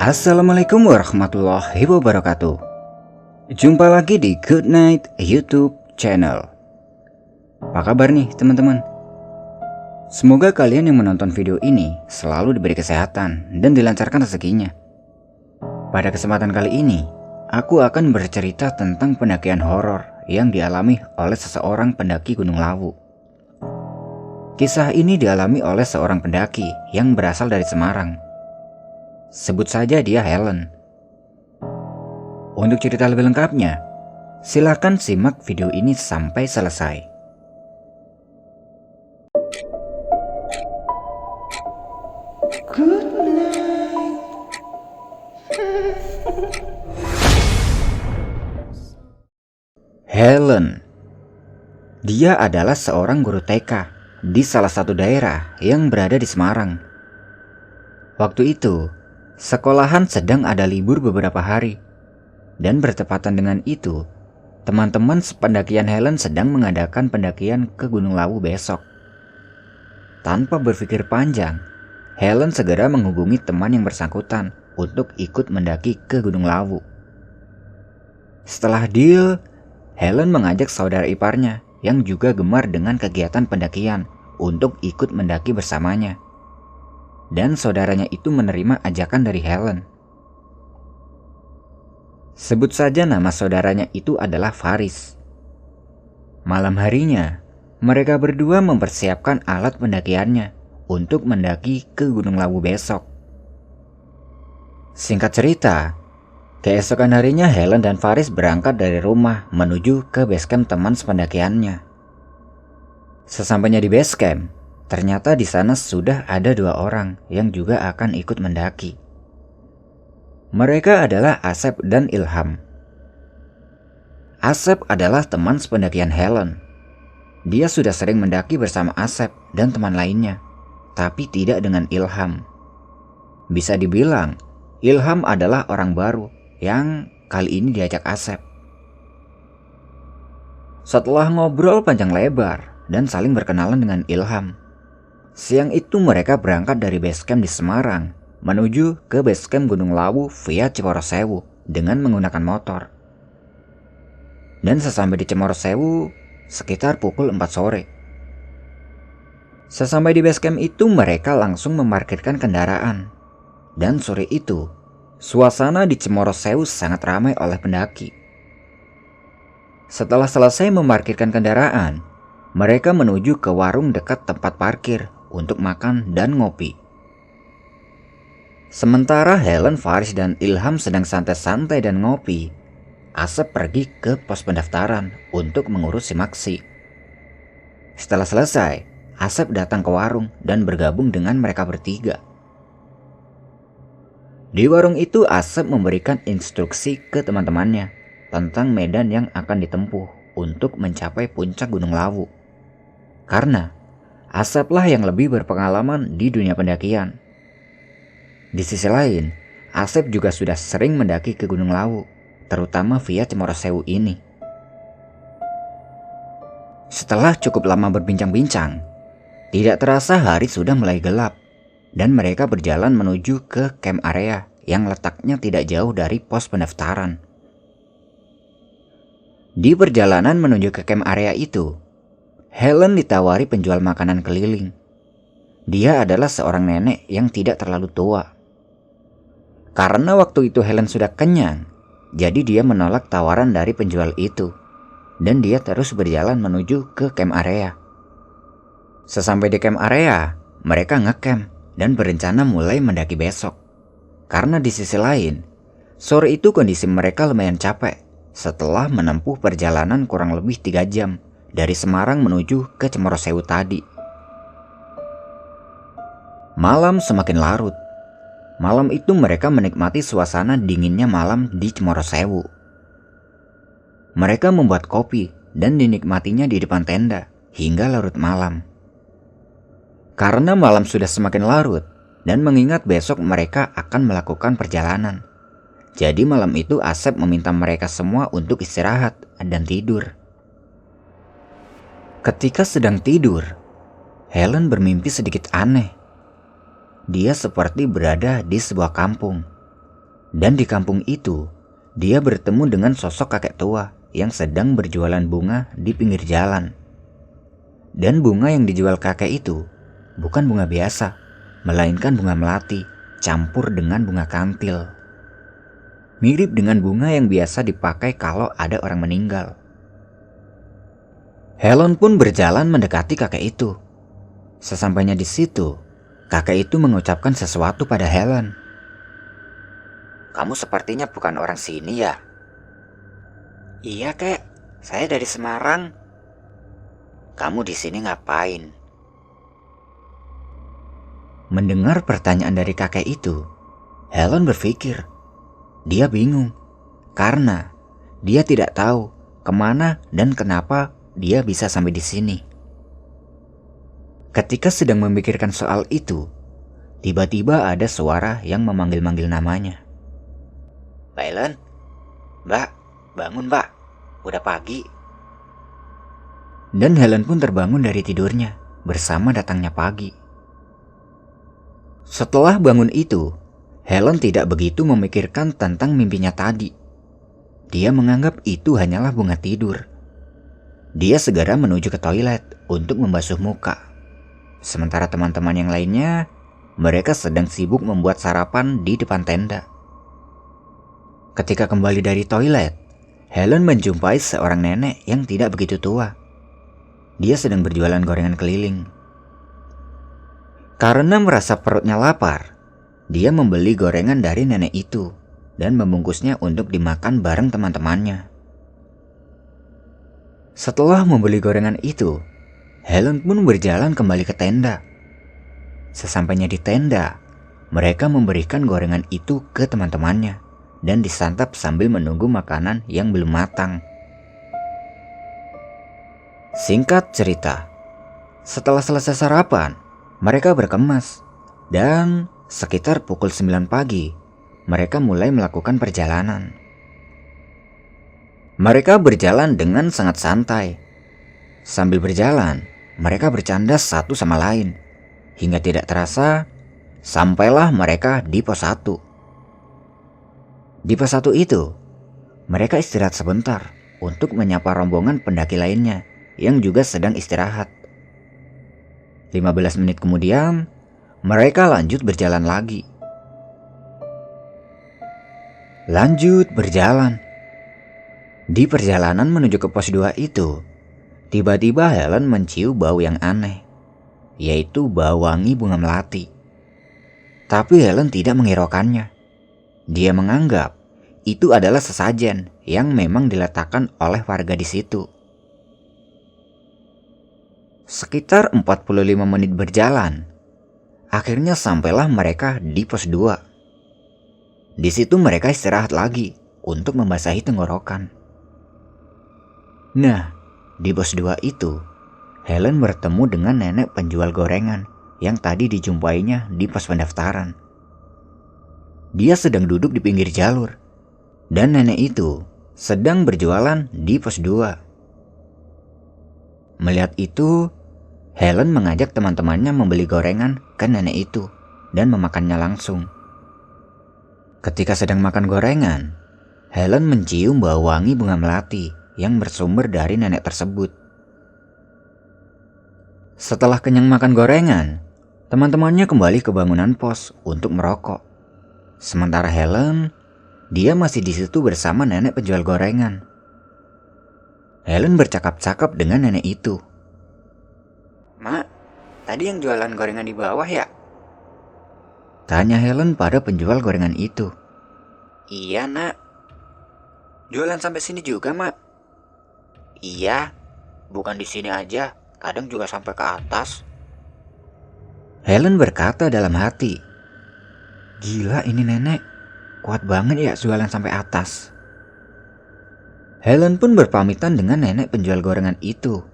Assalamualaikum warahmatullahi wabarakatuh. Jumpa lagi di Good Night YouTube channel. Apa kabar nih teman-teman? Semoga kalian yang menonton video ini selalu diberi kesehatan dan dilancarkan rezekinya. Pada kesempatan kali ini, aku akan bercerita tentang pendakian horor yang dialami oleh seseorang pendaki Gunung Lawu. Kisah ini dialami oleh seorang pendaki yang berasal dari Semarang. Sebut saja dia Helen. Untuk cerita lebih lengkapnya, silakan simak video ini sampai selesai. Good night. Helen. Dia adalah seorang guru TK di salah satu daerah yang berada di Semarang. Waktu itu, sekolahan sedang ada libur beberapa hari, dan bertepatan dengan itu, teman-teman sependakian Helen sedang mengadakan pendakian ke Gunung Lawu besok. Tanpa berpikir panjang, Helen segera menghubungi teman yang bersangkutan untuk ikut mendaki ke Gunung Lawu. Setelah deal, Helen mengajak saudara iparnya yang juga gemar dengan kegiatan pendakian untuk ikut mendaki bersamanya. Dan saudaranya itu menerima ajakan dari Helen. Sebut saja nama saudaranya itu adalah Faris. Malam harinya, mereka berdua mempersiapkan alat pendakiannya untuk mendaki ke Gunung Lawu besok. Singkat cerita, keesokan harinya Helen dan Faris berangkat dari rumah menuju ke basecamp teman sependakiannya. Sesampainya di basecamp, ternyata di sana sudah ada dua orang yang juga akan ikut mendaki. Mereka adalah Asep dan Ilham. Asep adalah teman sependakian Helen. Dia sudah sering mendaki bersama Asep dan teman lainnya, tapi tidak dengan Ilham. Bisa dibilang, Ilham adalah orang baru yang kali ini diajak Asep. Setelah ngobrol panjang lebar dan saling berkenalan dengan Ilham, siang itu mereka berangkat dari basecamp di Semarang menuju ke basecamp Gunung Lawu via Cemorosewu dengan menggunakan motor. Dan sesampai di Cemorosewu sekitar pukul 4 sore. Sesampai di basecamp itu mereka langsung memarkirkan kendaraan. Dan sore itu, suasana di Cemorosewu sangat ramai oleh pendaki. Setelah selesai memarkirkan kendaraan, mereka menuju ke warung dekat tempat parkir untuk makan dan ngopi. Sementara Helen, Faris, dan Ilham sedang santai-santai dan ngopi, Asep pergi ke pos pendaftaran untuk mengurus simaksi. Setelah selesai, Asep datang ke warung dan bergabung dengan mereka bertiga. Di warung itu Asep memberikan instruksi ke teman-temannya tentang medan yang akan ditempuh untuk mencapai puncak Gunung Lawu. Karena Aseplah yang lebih berpengalaman di dunia pendakian. Di sisi lain, Asep juga sudah sering mendaki ke Gunung Lawu, terutama via Cemorosewu ini. Setelah cukup lama berbincang-bincang, tidak terasa hari sudah mulai gelap, dan mereka berjalan menuju ke camp area yang letaknya tidak jauh dari pos pendaftaran. Di perjalanan menuju ke camp area itu, Helen ditawari penjual makanan keliling. Dia adalah seorang nenek yang tidak terlalu tua. Karena waktu itu Helen sudah kenyang, jadi dia menolak tawaran dari penjual itu. Dan dia terus berjalan menuju ke camp area. Sesampai di camp area, mereka ngecamp dan berencana mulai mendaki besok. Karena di sisi lain, sore itu kondisi mereka lumayan capek setelah menempuh perjalanan kurang lebih 3 jam. Dari Semarang menuju ke Cemorosewu tadi. Malam semakin larut. Malam itu mereka menikmati suasana dinginnya malam di Cemorosewu. Mereka membuat kopi dan dinikmatinya di depan tenda hingga larut malam. Karena malam sudah semakin larut dan mengingat besok mereka akan melakukan perjalanan, jadi malam itu Asep meminta mereka semua untuk istirahat dan tidur. Ketika sedang tidur, Helen bermimpi sedikit aneh. Dia seperti berada di sebuah kampung, Dan di kampung itu, dia bertemu dengan sosok kakek tua yang sedang berjualan bunga di pinggir jalan. Dan bunga yang dijual kakek itu bukan bunga biasa, melainkan bunga melati campur dengan bunga kantil. Mirip dengan bunga yang biasa dipakai kalau ada orang meninggal. Helen pun berjalan mendekati kakek itu. Sesampainya di situ, kakek itu mengucapkan sesuatu pada Helen. "Kamu sepertinya bukan orang sini ya?" "Iya kek, saya dari Semarang." "Kamu di sini ngapain?" Mendengar pertanyaan dari kakek itu, Helen berpikir. Dia bingung, karena dia tidak tahu kemana dan kenapa dia bisa sampai di sini. Ketika sedang memikirkan soal itu, tiba-tiba ada suara yang memanggil-manggil namanya. "Mbak Helen, Mbak, bangun Mbak, udah pagi." Dan Helen pun terbangun dari tidurnya bersama datangnya pagi. Setelah bangun itu, Helen tidak begitu memikirkan tentang mimpinya tadi. Dia menganggap itu hanyalah bunga tidur. Dia segera menuju ke toilet untuk membasuh muka. Sementara teman-teman yang lainnya, mereka sedang sibuk membuat sarapan di depan tenda. Ketika kembali dari toilet, Helen menjumpai seorang nenek yang tidak begitu tua. Dia sedang berjualan gorengan keliling. Karena merasa perutnya lapar, dia membeli gorengan dari nenek itu dan membungkusnya untuk dimakan bareng teman-temannya. Setelah membeli gorengan itu, Helen pun berjalan kembali ke tenda. Sesampainya di tenda, mereka memberikan gorengan itu ke teman-temannya dan disantap sambil menunggu makanan yang belum matang. Singkat cerita, setelah selesai sarapan, mereka berkemas dan sekitar pukul 9 pagi, mereka mulai melakukan perjalanan. Mereka berjalan dengan sangat santai. Sambil berjalan, mereka bercanda satu sama lain. Hingga tidak terasa, sampailah mereka di pos 1. Di pos 1 itu, mereka istirahat sebentar untuk menyapa rombongan pendaki lainnya yang juga sedang istirahat. 15 menit kemudian, mereka lanjut berjalan lagi. Lanjut berjalan. Di perjalanan menuju ke pos 2 itu, tiba-tiba Helen mencium bau yang aneh, yaitu bau wangi bunga melati. Tapi Helen tidak menghiraukannya. Dia menganggap itu adalah sesajen yang memang diletakkan oleh warga di situ. Sekitar 45 menit berjalan, akhirnya sampailah mereka di pos 2. Di situ mereka istirahat lagi untuk membasahi tenggorokan. Nah, di pos 2 itu, Helen bertemu dengan nenek penjual gorengan yang tadi dijumpainya di pos pendaftaran. Dia sedang duduk di pinggir jalur, dan nenek itu sedang berjualan di pos 2. Melihat itu, Helen mengajak teman-temannya membeli gorengan ke nenek itu dan memakannya langsung. Ketika sedang makan gorengan, Helen mencium bau wangi bunga melati yang bersumber dari nenek tersebut. Setelah kenyang makan gorengan, teman-temannya kembali ke bangunan pos untuk merokok. Sementara Helen, dia masih di situ bersama nenek penjual gorengan. Helen bercakap-cakap dengan nenek itu. "Mak, tadi yang jualan gorengan di bawah ya?" tanya Helen pada penjual gorengan itu. "Iya nak." "Jualan sampai sini juga mak?" "Iya, bukan di sini aja, kadang juga sampai ke atas." Helen berkata dalam hati, "Gila ini nenek, kuat banget ya jualan sampai atas." Helen pun berpamitan dengan nenek penjual gorengan itu.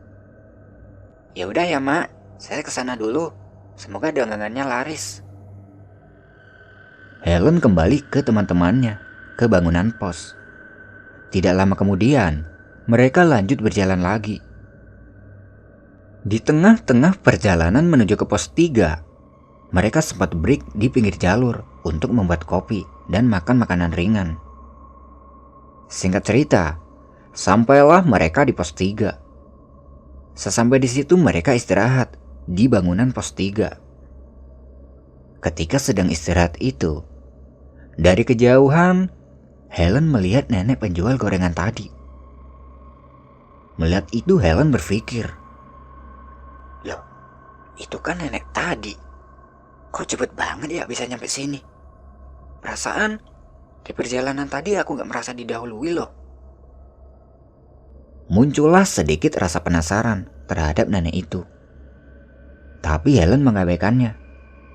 "Ya udah ya mak, saya kesana dulu. Semoga dagangannya laris." Helen kembali ke teman-temannya, ke bangunan pos. Tidak lama kemudian, mereka lanjut berjalan lagi. Di tengah-tengah perjalanan menuju ke pos 3, mereka sempat break di pinggir jalur untuk membuat kopi dan makan makanan ringan. Singkat cerita, sampailah mereka di pos 3. Sesampai di situ mereka istirahat di bangunan pos 3. Ketika sedang istirahat itu, dari kejauhan, Helen melihat nenek penjual gorengan tadi. Melihat itu Helen berpikir, "Loh, itu kan nenek tadi. Kok cepet banget ya bisa nyampe sini? Perasaan di perjalanan tadi aku gak merasa didahului loh." Muncullah sedikit rasa penasaran terhadap nenek itu. Tapi Helen mengabaikannya.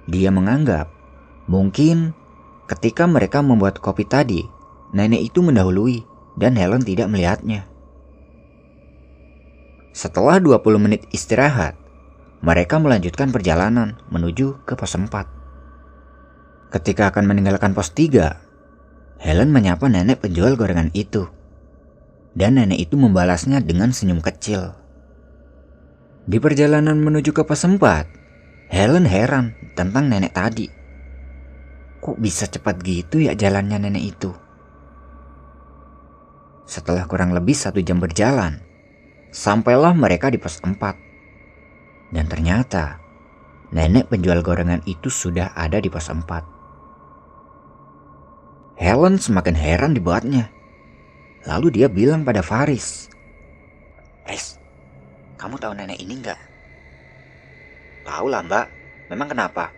Dia menganggap mungkin ketika mereka membuat kopi tadi, nenek itu mendahului dan Helen tidak melihatnya. Setelah 20 menit istirahat, mereka melanjutkan perjalanan menuju ke pos 4. Ketika akan meninggalkan pos 3, Helen menyapa nenek penjual gorengan itu. Dan nenek itu membalasnya dengan senyum kecil. Di perjalanan menuju ke pos 4, Helen heran tentang nenek tadi. Kok bisa cepat gitu ya jalannya nenek itu? Setelah kurang lebih 1 jam berjalan, sampailah mereka di pos 4. Dan ternyata, nenek penjual gorengan itu sudah ada di pos 4. Helen semakin heran dibuatnya. Lalu dia bilang pada Faris, "Faris, kamu tahu nenek ini enggak?" "Tahu lah mbak, memang kenapa?"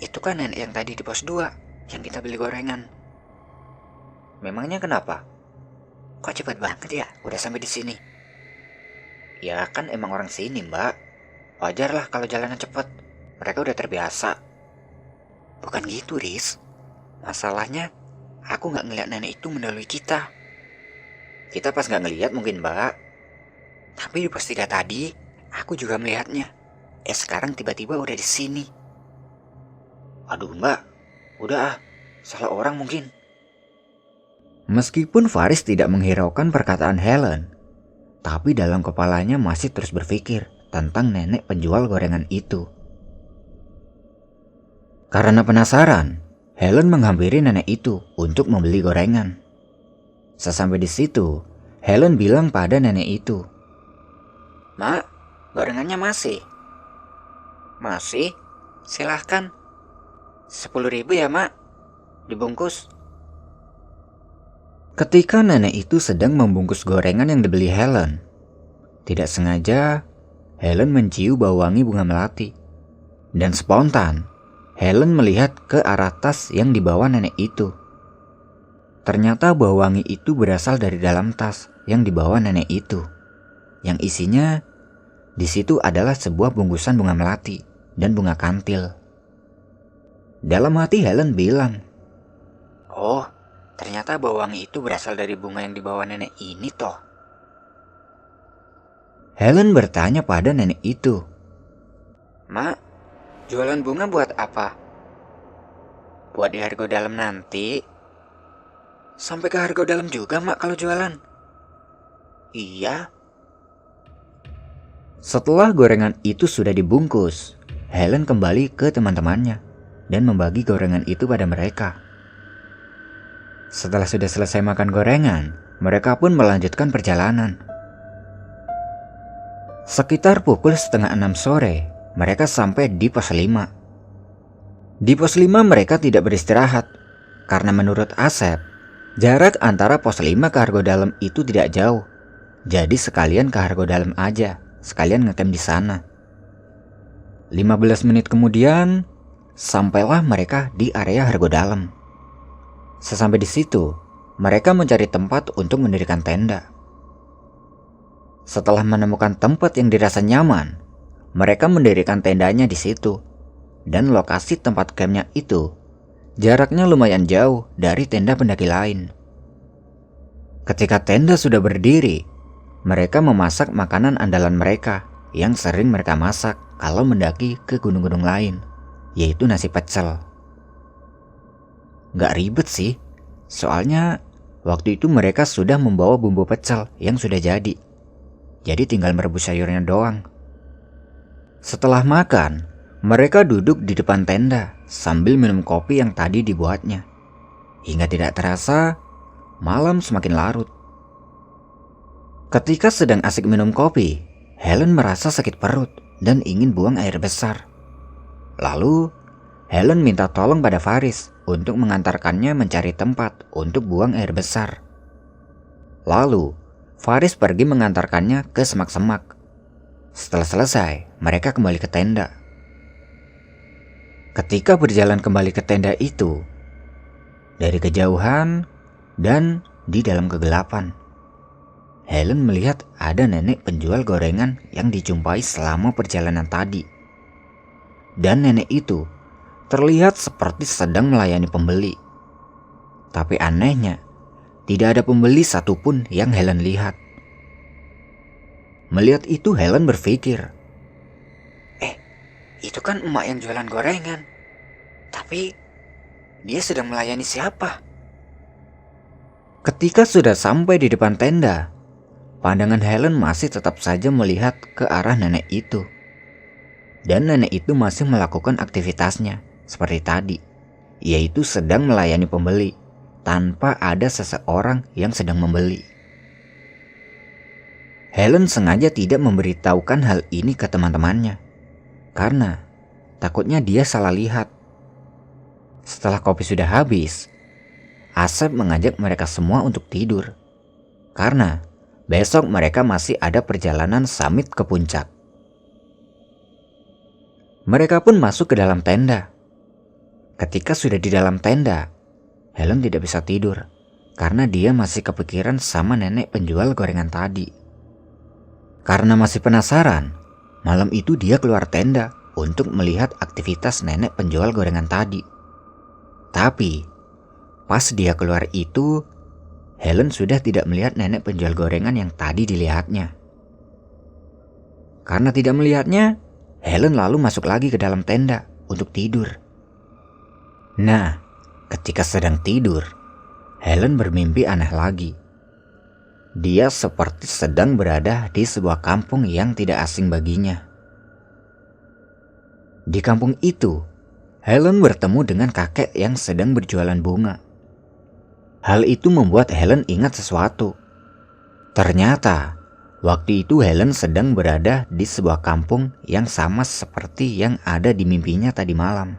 "Itu kan nenek yang tadi di pos 2, yang kita beli gorengan." "Memangnya kenapa? Kok cepat banget ya udah sampai di sini?" "Ya kan emang orang sini mbak, wajar lah kalau jalanan cepat, mereka udah terbiasa." "Bukan gitu Riz, masalahnya aku gak ngeliat nenek itu mendahului kita." "Kita pas gak ngeliat mungkin mbak, tapi di pos 3 tadi aku juga melihatnya. Sekarang tiba-tiba udah di sini." "Aduh mbak, udah salah orang mungkin." Meskipun Faris tidak menghiraukan perkataan Helen, tapi dalam kepalanya masih terus berpikir tentang nenek penjual gorengan itu. Karena penasaran, Helen menghampiri nenek itu untuk membeli gorengan. Sesampai di situ, Helen bilang pada nenek itu, "Mak, gorengannya masih?" "Masih? Silahkan. 10.000 ya mak, dibungkus." Ketika nenek itu sedang membungkus gorengan yang dibeli Helen, tidak sengaja Helen mencium bau wangi bunga melati. Dan spontan, Helen melihat ke arah tas yang dibawa nenek itu. Ternyata bau wangi itu berasal dari dalam tas yang dibawa nenek itu. Yang isinya di situ adalah sebuah bungkusan bunga melati dan bunga kantil. Dalam hati Helen bilang, "Oh, ternyata bau wangi itu berasal dari bunga yang dibawa nenek ini toh." Helen bertanya pada nenek itu, "Mak, jualan bunga buat apa? Buat di Hargo Dalam nanti?" "Sampai ke Hargo Dalam juga mak kalau jualan?" "Iya." Setelah gorengan itu sudah dibungkus, Helen kembali ke teman-temannya dan membagi gorengan itu pada mereka. Setelah sudah selesai makan gorengan, mereka pun melanjutkan perjalanan. Sekitar pukul 5:30 sore, mereka sampai di pos 5. Di pos 5 mereka tidak beristirahat, karena menurut Asep, jarak antara pos 5 ke Hargo Dalam itu tidak jauh. Jadi sekalian ke Hargo Dalam aja, sekalian ngecamp di sana. 15 menit kemudian, sampailah mereka di area Hargo Dalam. Sesampai di situ, mereka mencari tempat untuk mendirikan tenda. Setelah menemukan tempat yang dirasa nyaman, mereka mendirikan tendanya di situ. Dan lokasi tempat campnya itu, jaraknya lumayan jauh dari tenda pendaki lain. Ketika tenda sudah berdiri, mereka memasak makanan andalan mereka yang sering mereka masak kalau mendaki ke gunung-gunung lain, yaitu nasi pecel. Gak ribet sih, soalnya waktu itu mereka sudah membawa bumbu pecel yang sudah jadi tinggal merebus sayurnya doang. Setelah makan, Mereka duduk di depan tenda sambil minum kopi yang tadi dibuatnya. Hingga tidak terasa, malam semakin larut. Ketika sedang asik minum kopi, Helen merasa sakit perut dan ingin buang air besar. Lalu, Helen minta tolong pada Faris untuk mengantarkannya mencari tempat untuk buang air besar. Lalu, Faris pergi mengantarkannya ke semak-semak. Setelah selesai, mereka kembali ke tenda. Ketika berjalan kembali ke tenda itu, dari kejauhan dan di dalam kegelapan, Helen melihat ada nenek penjual gorengan yang dijumpai selama perjalanan tadi. Dan nenek itu terlihat seperti sedang melayani pembeli. Tapi anehnya, tidak ada pembeli satupun yang Helen lihat. Melihat itu Helen berpikir, itu kan emak yang jualan gorengan. Tapi dia sedang melayani siapa? Ketika sudah sampai di depan tenda, pandangan Helen masih tetap saja melihat ke arah nenek itu. Dan nenek itu masih melakukan aktivitasnya seperti tadi, yaitu sedang melayani pembeli tanpa ada seseorang yang sedang membeli. Helen sengaja tidak memberitahukan hal ini ke teman-temannya karena takutnya dia salah lihat. Setelah kopi sudah habis, Asep mengajak mereka semua untuk tidur karena besok mereka masih ada perjalanan summit ke puncak. Mereka pun masuk ke dalam tenda. Ketika sudah di dalam tenda, Helen tidak bisa tidur karena dia masih kepikiran sama nenek penjual gorengan tadi. Karena masih penasaran, malam itu dia keluar tenda untuk melihat aktivitas nenek penjual gorengan tadi. Tapi, pas dia keluar itu, Helen sudah tidak melihat nenek penjual gorengan yang tadi dilihatnya. Karena tidak melihatnya, Helen lalu masuk lagi ke dalam tenda untuk tidur. Nah, ketika sedang tidur, Helen bermimpi aneh lagi. Dia seperti sedang berada di sebuah kampung yang tidak asing baginya. Di kampung itu, Helen bertemu dengan kakek yang sedang berjualan bunga. Hal itu membuat Helen ingat sesuatu. Ternyata, waktu itu Helen sedang berada di sebuah kampung yang sama seperti yang ada di mimpinya tadi malam,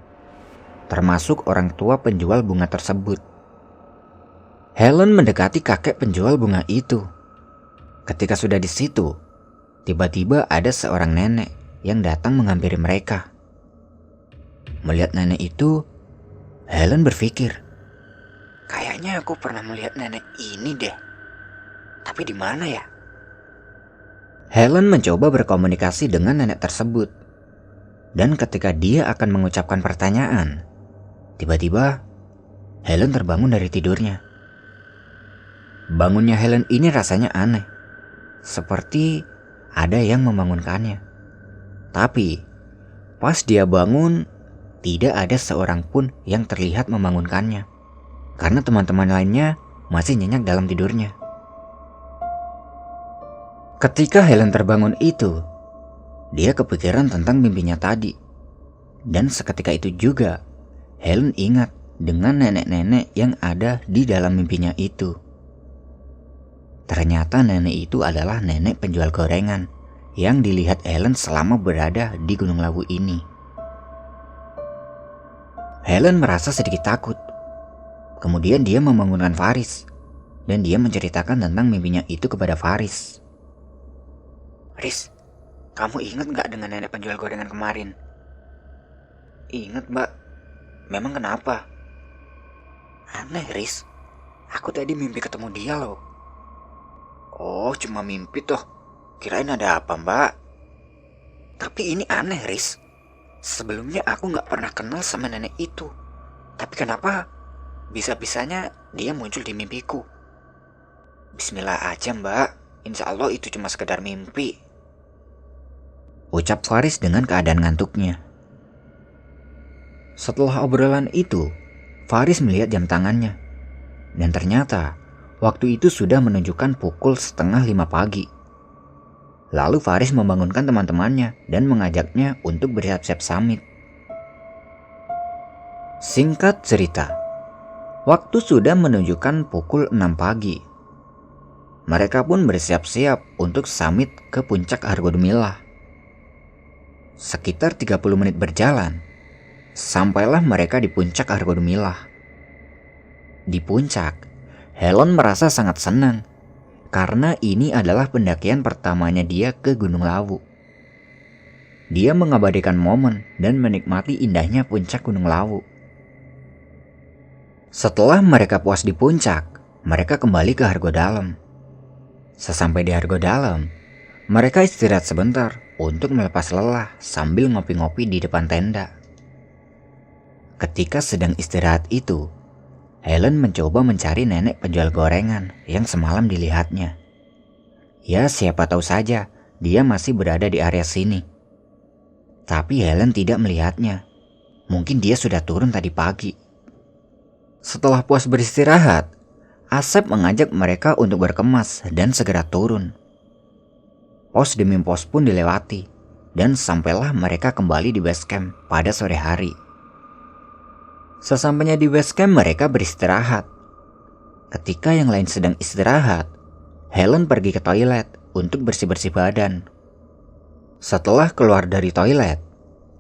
termasuk orang tua penjual bunga tersebut. Helen mendekati kakek penjual bunga itu. Ketika sudah di situ, tiba-tiba ada seorang nenek yang datang menghampiri mereka. Melihat nenek itu, Helen berpikir, kayaknya aku pernah melihat nenek ini deh. Tapi di mana ya? Helen mencoba berkomunikasi dengan nenek tersebut. Dan ketika dia akan mengucapkan pertanyaan, tiba-tiba Helen terbangun dari tidurnya. Bangunnya Helen ini rasanya aneh, seperti ada yang membangunkannya. Tapi pas dia bangun, tidak ada seorang pun yang terlihat membangunkannya, karena teman-teman lainnya masih nyenyak dalam tidurnya. Ketika Helen terbangun itu, dia kepikiran tentang mimpinya tadi. Dan seketika itu juga, Helen ingat dengan nenek-nenek yang ada di dalam mimpinya itu. Ternyata nenek itu adalah nenek penjual gorengan yang dilihat Helen selama berada di Gunung Lawu ini. Helen merasa sedikit takut. Kemudian dia membangunkan Faris, dan dia menceritakan tentang mimpinya itu kepada Faris. Riz, kamu ingat gak dengan nenek penjual gorengan kemarin? Ingat, Mbak. Memang kenapa? Aneh, Riz. Aku tadi mimpi ketemu dia loh. Oh, cuma mimpi toh. Kirain ada apa, Mbak? Tapi ini aneh, Riz. Sebelumnya aku gak pernah kenal sama nenek itu. Tapi kenapa bisa-bisanya dia muncul di mimpiku? Bismillah aja, Mbak. Insya Allah itu cuma sekedar mimpi, ucap Faris dengan keadaan ngantuknya. Setelah obrolan itu, Faris melihat jam tangannya. Dan ternyata waktu itu sudah menunjukkan pukul 4:30 pagi. Lalu Faris membangunkan teman-temannya dan mengajaknya untuk bersiap-siap summit. Singkat cerita, waktu sudah menunjukkan pukul 6 pagi. Mereka pun bersiap-siap untuk summit ke puncak Argodumilah. Sekitar 30 menit berjalan, sampailah mereka di puncak Argodumilah. Di puncak, Helen merasa sangat senang karena ini adalah pendakian pertamanya dia ke Gunung Lawu. Dia mengabadikan momen dan menikmati indahnya puncak Gunung Lawu. Setelah mereka puas di puncak, mereka kembali ke Hargodalam. Sesampai di Hargodalam, mereka istirahat sebentar untuk melepas lelah sambil ngopi-ngopi di depan tenda. Ketika sedang istirahat itu, Helen mencoba mencari nenek penjual gorengan yang semalam dilihatnya. Ya, siapa tahu saja dia masih berada di area sini. Tapi Helen tidak melihatnya. Mungkin dia sudah turun tadi pagi. Setelah puas beristirahat, Asep mengajak mereka untuk berkemas dan segera turun. Pos demi pos pun dilewati, dan sampailah mereka kembali di base camp pada sore hari. Sesampainya di base camp, mereka beristirahat. Ketika yang lain sedang istirahat, Helen pergi ke toilet untuk bersih-bersih badan. Setelah keluar dari toilet,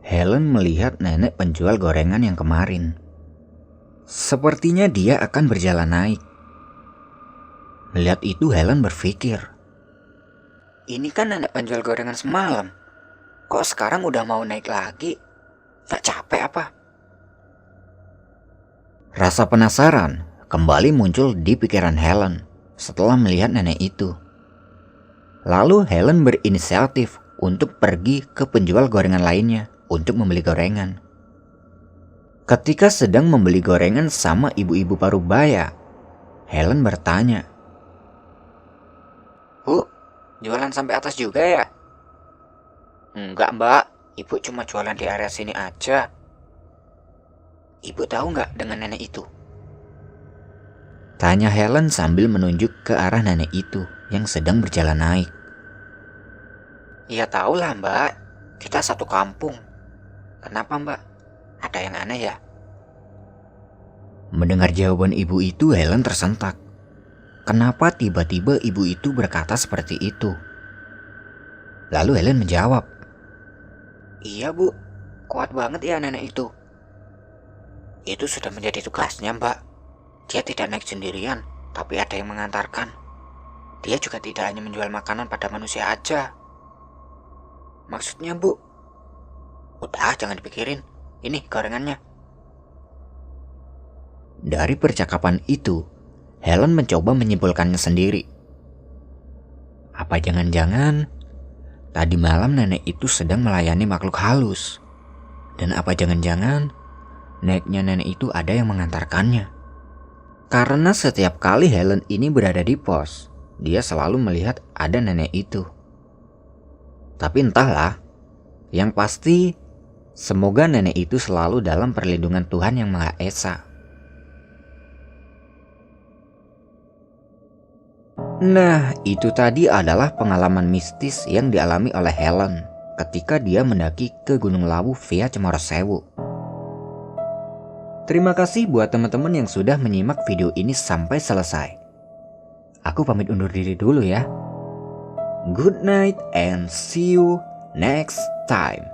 Helen melihat nenek penjual gorengan yang kemarin. Sepertinya dia akan berjalan naik. Melihat itu, Helen berpikir, ini kan nenek penjual gorengan semalam. Kok sekarang udah mau naik lagi? Tak capek apa? Rasa penasaran kembali muncul di pikiran Helen setelah melihat nenek itu. Lalu Helen berinisiatif untuk pergi ke penjual gorengan lainnya untuk membeli gorengan. Ketika sedang membeli gorengan sama ibu-ibu Parubaya, Helen bertanya, "Bu, jualan sampai atas juga ya?" "Enggak, Mbak. Ibu cuma jualan di area sini aja." "Ibu tahu nggak dengan nenek itu?" tanya Helen sambil menunjuk ke arah nenek itu yang sedang berjalan naik. "Iya tahu lah, Mbak. Kita satu kampung." "Kenapa, Mbak? Ada yang aneh ya?" Mendengar jawaban ibu itu, Helen tersentak. Kenapa tiba-tiba ibu itu berkata seperti itu? Lalu Helen menjawab, "Iya, Bu. Kuat banget ya nenek itu." "Itu sudah menjadi tugasnya, Mbak. Dia tidak naik sendirian, tapi ada yang mengantarkan. Dia juga tidak hanya menjual makanan pada manusia aja." "Maksudnya, Bu?" "Udah, jangan dipikirin. Ini gorengannya." Dari percakapan itu, Helen mencoba menyimpulkannya sendiri. Apa jangan-jangan tadi malam nenek itu sedang melayani makhluk halus? Dan apa jangan-jangan neneknya nenek itu ada yang mengantarkannya? Karena setiap kali Helen ini berada di pos, dia selalu melihat ada nenek itu. Tapi entahlah, yang pasti semoga nenek itu selalu dalam perlindungan Tuhan Yang Maha Esa. Nah, itu tadi adalah pengalaman mistis yang dialami oleh Helen ketika dia mendaki ke Gunung Lawu via Cemoro Sewu. Terima kasih buat teman-teman yang sudah menyimak video ini sampai selesai. Aku pamit undur diri dulu ya. Good night and see you next time.